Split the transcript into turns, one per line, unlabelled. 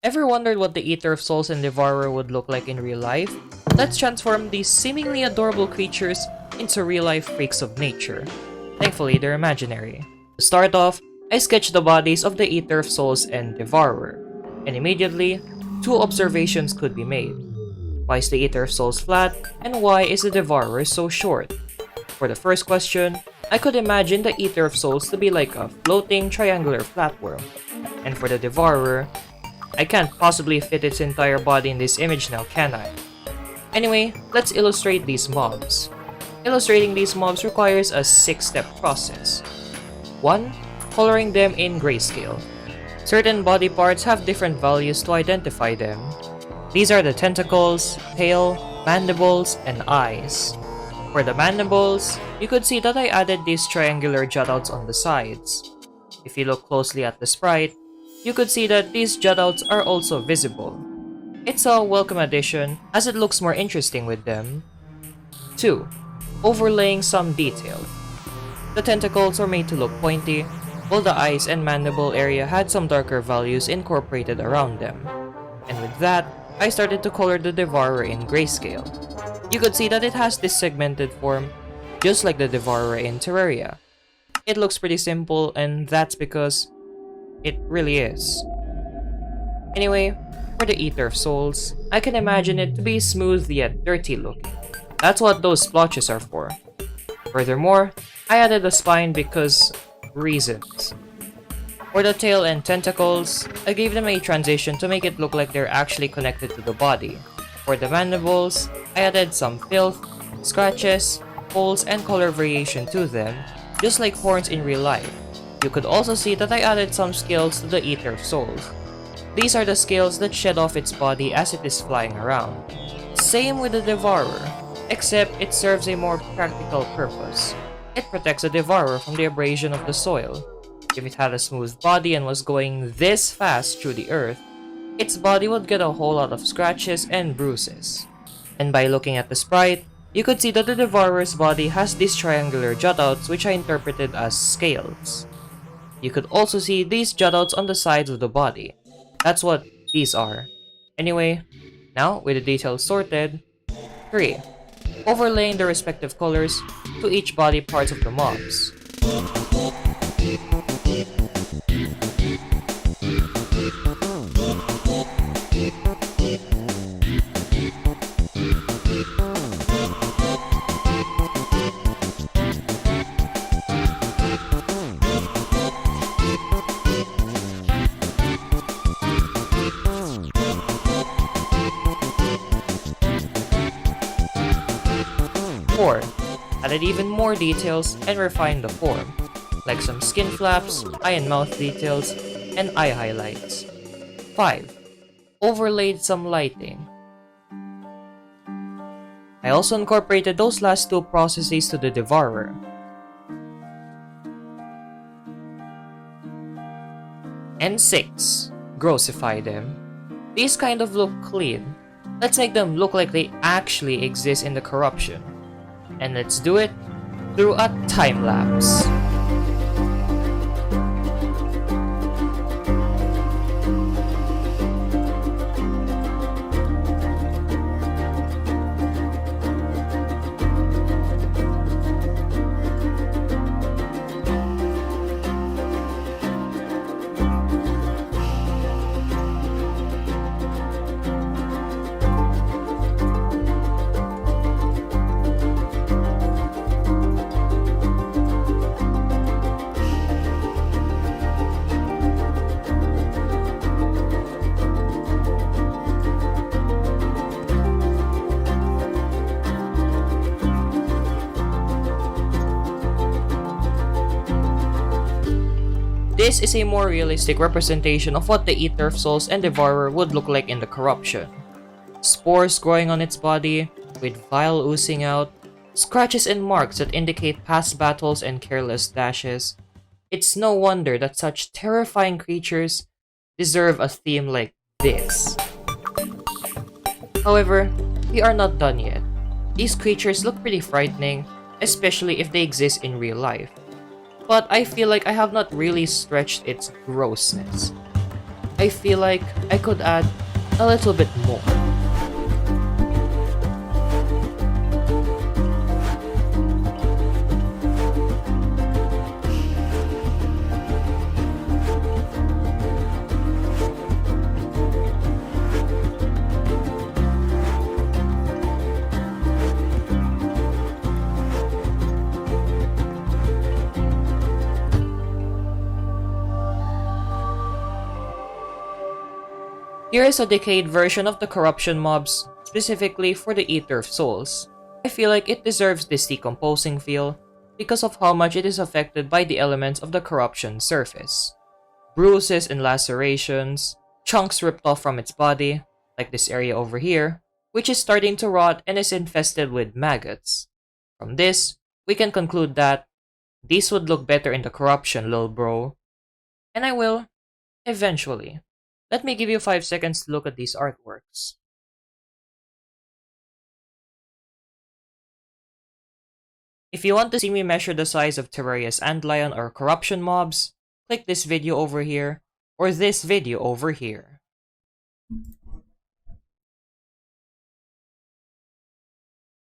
Ever wondered what the Eater of Souls and Devourer would look like in real life? Let's transform these seemingly adorable creatures into real-life freaks of nature. Thankfully, they're imaginary. To start off, I sketched the bodies of the Eater of Souls and Devourer, and immediately, two observations could be made. Why is the Eater of Souls flat, and why is the Devourer so short? For the first question, I could imagine the Eater of Souls to be like a floating triangular flatworm, and for the Devourer, I can't possibly fit its entire body in this image now, can I? Anyway, let's illustrate these mobs. Illustrating these mobs requires a 6-step process. 1. Coloring them in grayscale. Certain body parts have different values to identify them. These are the tentacles, tail, mandibles, and eyes. For the mandibles, you could see that I added these triangular jutouts on the sides. If you look closely at the sprite, you could see that these jutouts are also visible. It's a welcome addition as it looks more interesting with them. 2. Overlaying some detail. The tentacles are made to look pointy, while the eyes and mandible area had some darker values incorporated around them. And with that, I started to color the Devourer in grayscale. You could see that it has this segmented form, just like the Devourer in Terraria. It looks pretty simple, and that's because it really is. Anyway, for the Eater of Souls, I can imagine it to be smooth yet dirty looking. That's what those splotches are for. Furthermore, I added a spine because reasons. For the tail and tentacles, I gave them a transition to make it look like they're actually connected to the body. For the mandibles, I added some filth, scratches, holes, and color variation to them, just like horns in real life. You could also see that I added some scales to the Eater of Souls. These are the scales that shed off its body as it is flying around. Same with the Devourer, except it serves a more practical purpose. It protects the Devourer from the abrasion of the soil. If it had a smooth body and was going this fast through the earth, its body would get a whole lot of scratches and bruises. And by looking at the sprite, you could see that the Devourer's body has these triangular jutouts which I interpreted as scales. You could also see these jutouts on the sides of the body. That's what these are. Anyway, now with the details sorted. 3. Overlaying the respective colors to each body parts of the mobs. 4. Added even more details and refined the form, like some skin flaps, eye and mouth details, and eye highlights. 5. Overlaid some lighting. I also incorporated those last two processes to the Devourer. And 6. Grossify them. These kind of look clean. Let's make them look like they actually exist in the corruption. And let's do it through a time lapse. This is a more realistic representation of what the Eater of Souls and Devourer would look like in the corruption. Spores growing on its body, with bile oozing out, scratches and marks that indicate past battles and careless dashes. It's no wonder that such terrifying creatures deserve a theme like this. However, we are not done yet. These creatures look pretty frightening, especially if they exist in real life. But I feel like I have not really stretched its grossness. I feel like I could add a little bit more. Here is a decayed version of the corruption mobs, specifically for the Eater of Souls. I feel like it deserves this decomposing feel because of how much it is affected by the elements of the corruption surface. Bruises and lacerations, chunks ripped off from its body, like this area over here, which is starting to rot and is infested with maggots. From this, we can conclude that these would look better in the corruption, lil bro. And I will, eventually. Let me give you 5 seconds to look at these artworks. If you want to see me measure the size of Terraria's antlion or corruption mobs, click this video over here, or this video over here.